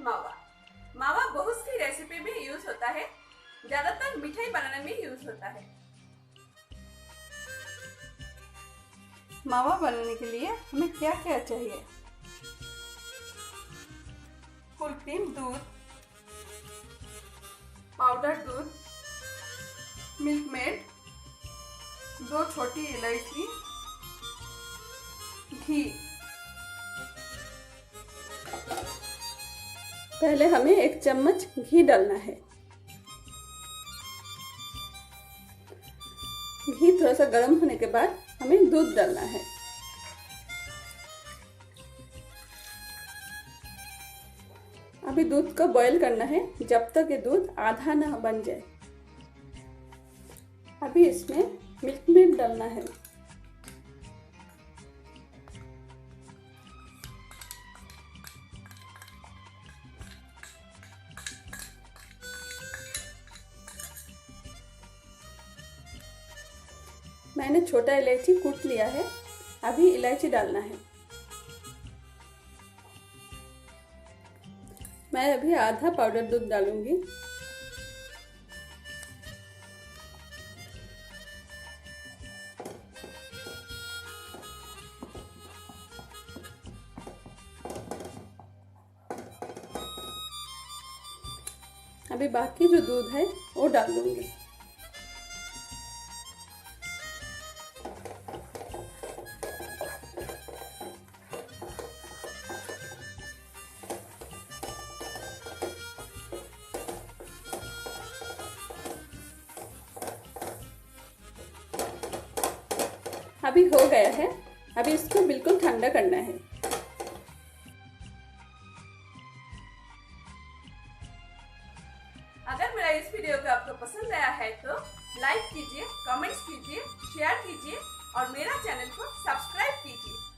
मावा। मावा बहुत सी रेसिपी में यूज होता है, ज्यादातर मिठाई बनाने में यूज होता है। मावा बनाने के लिए हमें क्या क्या चाहिए? फुल क्रीम दूध, पाउडर दूध, मिल्क मेड, 2 छोटी इलायची, घी। पहले हमें 1 चम्मच घी डालना है। घी थोड़ा सा गर्म होने के बाद हमें दूध डालना है। अभी दूध को बॉईल करना है जब तक ये दूध आधा ना बन जाए। अभी इसमें मिल्क मेड डालना है। मैंने छोटा इलायची कूट लिया है। अभी इलायची डालना है। मैं अभी आधा पाउडर दूध डालूंगी। अभी बाकी जो दूध है वो डाल दूंगी। अभी हो गया है। अभी इसको बिल्कुल ठंडा करना है। अगर मेरा इस वीडियो को आपको पसंद आया है तो लाइक कीजिए, कमेंट्स कीजिए, शेयर कीजिए और मेरा चैनल को सब्सक्राइब कीजिए।